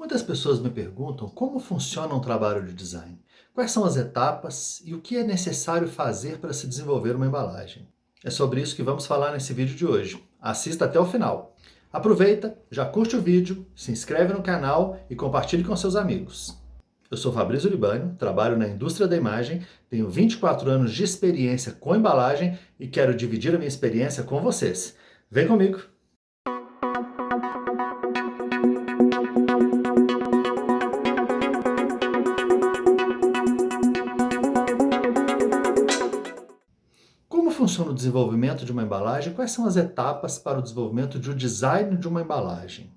Muitas pessoas me perguntam como funciona um trabalho de design, quais são as etapas e o que é necessário fazer para se desenvolver uma embalagem. É sobre isso que vamos falar nesse vídeo de hoje. Assista até o final. Aproveita, já curte o vídeo, se inscreve no canal e compartilhe com seus amigos. Eu sou Fabrício Libânio, trabalho na indústria da imagem, tenho 24 anos de experiência com embalagem e quero dividir a minha experiência com vocês. Vem comigo! Como funciona o desenvolvimento de uma embalagem? Quais são as etapas para o desenvolvimento de um design de uma embalagem?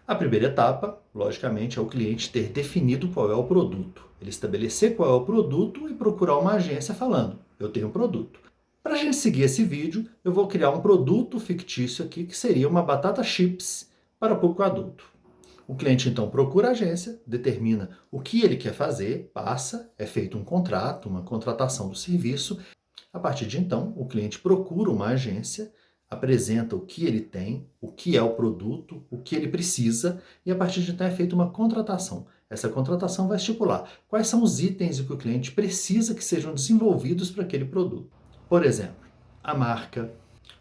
A primeira etapa, logicamente, é o cliente ter definido qual é o produto. Ele estabelecer qual é o produto e procurar uma agência falando, eu tenho um produto. Para a gente seguir esse vídeo, eu vou criar um produto fictício aqui que seria uma batata chips para público adulto. O cliente então procura a agência, determina o que ele quer fazer, passa, é feito um contrato, uma contratação do serviço. A partir de então, o cliente procura uma agência, apresenta o que ele tem, o que é o produto, o que ele precisa, e a partir de então é feita uma contratação. Essa contratação vai estipular quais são os itens que o cliente precisa que sejam desenvolvidos para aquele produto. Por exemplo, a marca,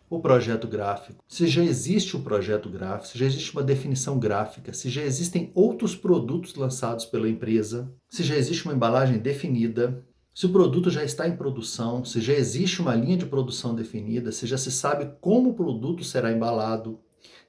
o projeto gráfico, se já existe o projeto gráfico, se já existe uma definição gráfica, se já existem outros produtos lançados pela empresa, se já existe uma embalagem definida, se o produto já está em produção, se já existe uma linha de produção definida, se já se sabe como o produto será embalado,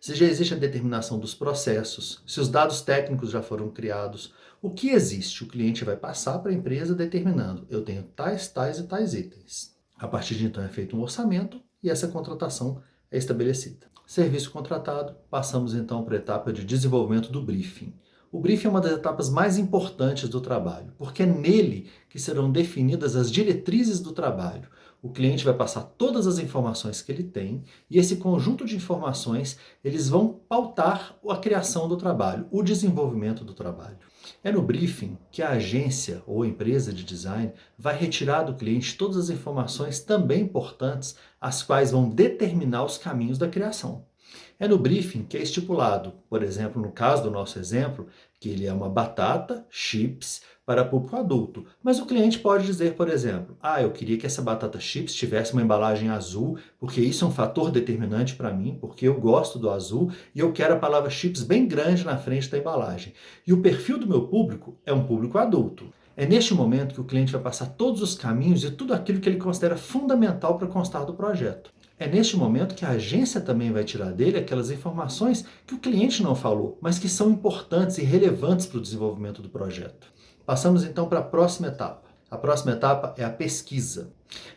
se já existe a determinação dos processos, se os dados técnicos já foram criados, o que existe, o cliente vai passar para a empresa determinando, eu tenho tais, tais e tais itens. A partir de então é feito um orçamento e essa contratação é estabelecida. Serviço contratado, passamos então para a etapa de desenvolvimento do briefing. O briefing é uma das etapas mais importantes do trabalho, porque é nele que serão definidas as diretrizes do trabalho. O cliente vai passar todas as informações que ele tem e esse conjunto de informações eles vão pautar a criação do trabalho, o desenvolvimento do trabalho. É no briefing que a agência ou empresa de design vai retirar do cliente todas as informações também importantes, as quais vão determinar os caminhos da criação. É no briefing que é estipulado, por exemplo, no caso do nosso exemplo, que ele é uma batata chips para público adulto. Mas o cliente pode dizer, por exemplo, eu queria que essa batata chips tivesse uma embalagem azul, porque isso é um fator determinante para mim, porque eu gosto do azul e eu quero a palavra chips bem grande na frente da embalagem. E o perfil do meu público é um público adulto. É neste momento que o cliente vai passar todos os caminhos e tudo aquilo que ele considera fundamental para constar do projeto. É neste momento que a agência também vai tirar dele aquelas informações que o cliente não falou, mas que são importantes e relevantes para o desenvolvimento do projeto. Passamos então para a próxima etapa. A próxima etapa é a pesquisa.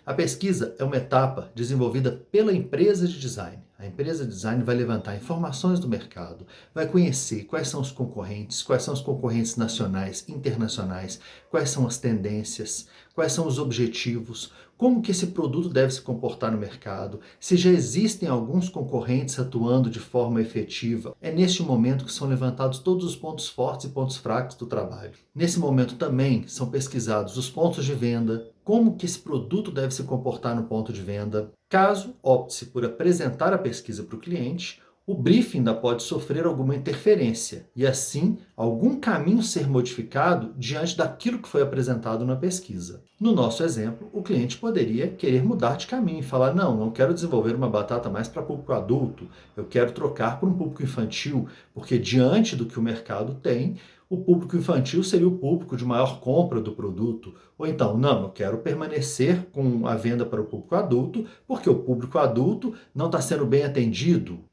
A pesquisa é uma etapa desenvolvida pela empresa de design. A empresa de design vai levantar informações do mercado, vai conhecer quais são os concorrentes nacionais, internacionais, quais são as tendências, quais são os objetivos, como que esse produto deve se comportar no mercado, se já existem alguns concorrentes atuando de forma efetiva. É neste momento que são levantados todos os pontos fortes e pontos fracos do trabalho. Nesse momento também são pesquisados os pontos de venda, como que esse produto deve se comportar no ponto de venda. Caso opte-se por apresentar a pesquisa para o cliente, o briefing ainda pode sofrer alguma interferência e, assim, algum caminho ser modificado diante daquilo que foi apresentado na pesquisa. No nosso exemplo, o cliente poderia querer mudar de caminho e falar, não quero desenvolver uma batata mais para público adulto, eu quero trocar para um público infantil, porque diante do que o mercado tem, o público infantil seria o público de maior compra do produto. Ou então, eu quero permanecer com a venda para o público adulto, porque o público adulto não está sendo bem atendido.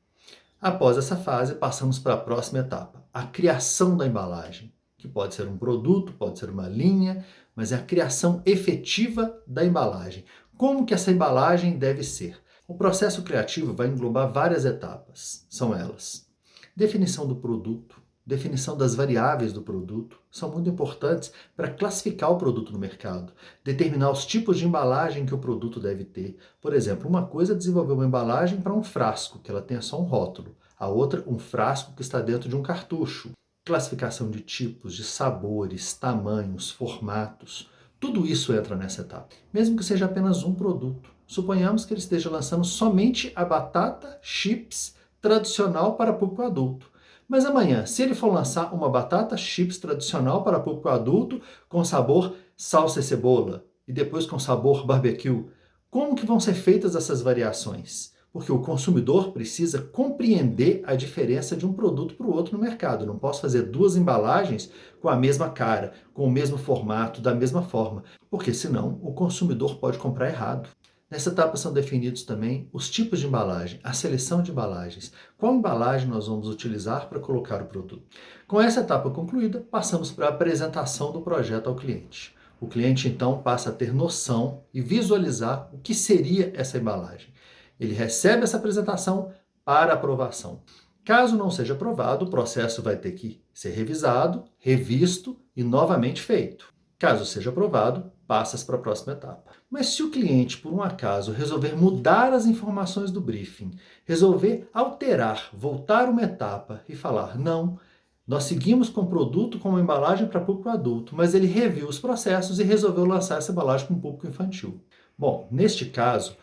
Após essa fase, passamos para a próxima etapa, a criação da embalagem, que pode ser um produto, pode ser uma linha, mas é a criação efetiva da embalagem. Como que essa embalagem deve ser? O processo criativo vai englobar várias etapas. São elas: definição do produto, definição das variáveis do produto, são muito importantes para classificar o produto no mercado, determinar os tipos de embalagem que o produto deve ter. Por exemplo, uma coisa é desenvolver uma embalagem para um frasco, que ela tenha só um rótulo. A outra, um frasco que está dentro de um cartucho. Classificação de tipos, de sabores, tamanhos, formatos. Tudo isso entra nessa etapa, mesmo que seja apenas um produto. Suponhamos que ele esteja lançando somente a batata chips tradicional para público adulto. Mas amanhã, se ele for lançar uma batata chips tradicional para público adulto com sabor salsa e cebola e depois com sabor barbecue, como que vão ser feitas essas variações? Porque o consumidor precisa compreender a diferença de um produto para o outro no mercado. Eu não posso fazer duas embalagens com a mesma cara, com o mesmo formato, da mesma forma, porque senão o consumidor pode comprar errado. Nessa etapa são definidos também os tipos de embalagem, a seleção de embalagens, qual embalagem nós vamos utilizar para colocar o produto. Com essa etapa concluída, passamos para a apresentação do projeto ao cliente. O cliente então passa a ter noção e visualizar o que seria essa embalagem. Ele recebe essa apresentação para aprovação. Caso não seja aprovado, o processo vai ter que ser revisado, revisto e novamente feito. Caso seja aprovado, passa para a próxima etapa. Mas se o cliente, por um acaso, resolver mudar as informações do briefing, resolver alterar, voltar uma etapa e falar, não, nós seguimos com o produto com uma embalagem para público adulto, mas ele reviu os processos e resolveu lançar essa embalagem para um público infantil. Bom, neste caso,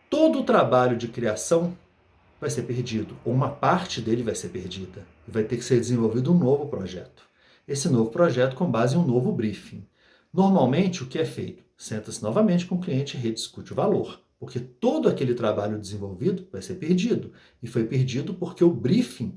todo o trabalho de criação vai ser perdido, ou uma parte dele vai ser perdida, e vai ter que ser desenvolvido um novo projeto. Esse novo projeto com base em um novo briefing. Normalmente, o que é feito? Senta-se novamente com o cliente e rediscute o valor, porque todo aquele trabalho desenvolvido vai ser perdido, e foi perdido porque o briefing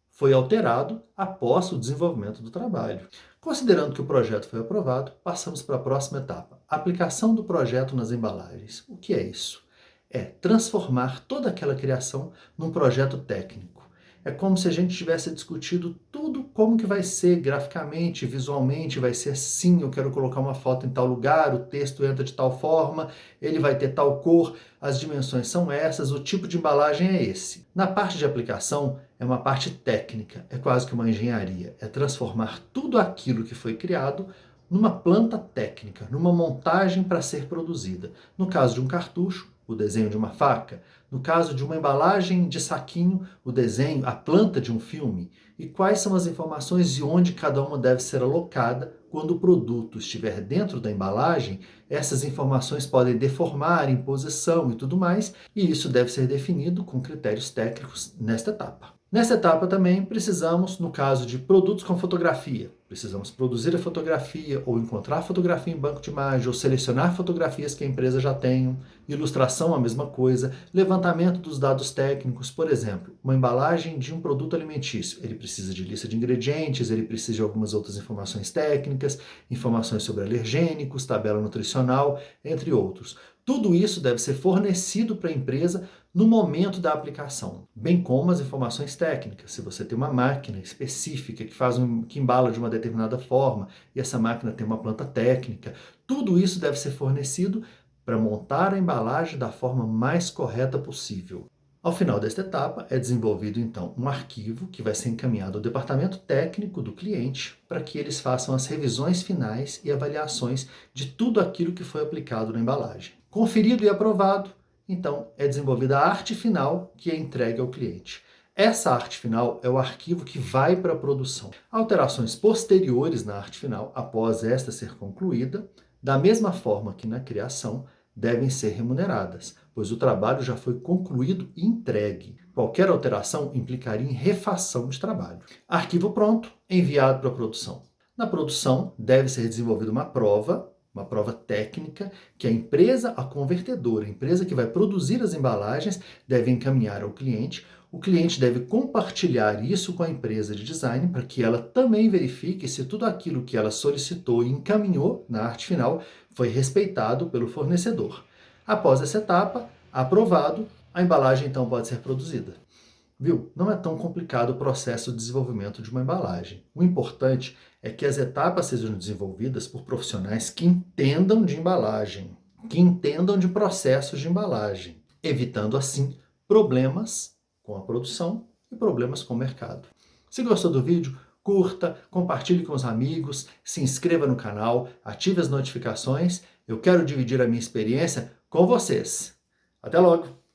foi alterado após o desenvolvimento do trabalho. Considerando que o projeto foi aprovado, passamos para a próxima etapa, aplicação do projeto nas embalagens. O que é isso? É transformar toda aquela criação num projeto técnico. É como se a gente tivesse discutido tudo como que vai ser graficamente, visualmente, vai ser assim, eu quero colocar uma foto em tal lugar, o texto entra de tal forma, ele vai ter tal cor, as dimensões são essas, o tipo de embalagem é esse. Na parte de aplicação, é uma parte técnica, é quase que uma engenharia, é transformar tudo aquilo que foi criado numa planta técnica, numa montagem para ser produzida. No caso de um cartucho, o desenho de uma faca. No caso de uma embalagem de saquinho, o desenho, a planta de um filme. E quais são as informações e onde cada uma deve ser alocada quando o produto estiver dentro da embalagem. Essas informações podem deformar em posição e tudo mais, e isso deve ser definido com critérios técnicos nesta etapa. Nessa etapa também precisamos, no caso de produtos com fotografia, precisamos produzir a fotografia ou encontrar a fotografia em banco de imagem ou selecionar fotografias que a empresa já tenha, ilustração a mesma coisa, levantamento dos dados técnicos, por exemplo, uma embalagem de um produto alimentício, ele precisa de lista de ingredientes, ele precisa de algumas outras informações técnicas, informações sobre alergênicos, tabela nutricional, entre outros. Tudo isso deve ser fornecido para a empresa no momento da aplicação, bem como as informações técnicas. Se você tem uma máquina específica que embala de uma determinada forma e essa máquina tem uma planta técnica, tudo isso deve ser fornecido para montar a embalagem da forma mais correta possível. Ao final desta etapa, é desenvolvido então um arquivo que vai ser encaminhado ao departamento técnico do cliente para que eles façam as revisões finais e avaliações de tudo aquilo que foi aplicado na embalagem. Conferido e aprovado, então é desenvolvida a arte final que é entregue ao cliente. Essa arte final é o arquivo que vai para a produção. Alterações posteriores na arte final, após esta ser concluída, da mesma forma que na criação, devem ser remuneradas, pois o trabalho já foi concluído e entregue. Qualquer alteração implicaria em refação de trabalho. Arquivo pronto, enviado para a produção. Na produção, deve ser desenvolvida uma prova técnica que a empresa, a convertedora, a empresa que vai produzir as embalagens, deve encaminhar ao cliente. O cliente deve compartilhar isso com a empresa de design para que ela também verifique se tudo aquilo que ela solicitou e encaminhou na arte final foi respeitado pelo fornecedor. Após essa etapa, aprovado, a embalagem então pode ser produzida. Viu? Não é tão complicado o processo de desenvolvimento de uma embalagem. O importante é que as etapas sejam desenvolvidas por profissionais que entendam de embalagem, que entendam de processos de embalagem, evitando assim problemas com a produção e problemas com o mercado. Se gostou do vídeo, curta, compartilhe com os amigos, se inscreva no canal, ative as notificações. Eu quero dividir a minha experiência com vocês. Até logo!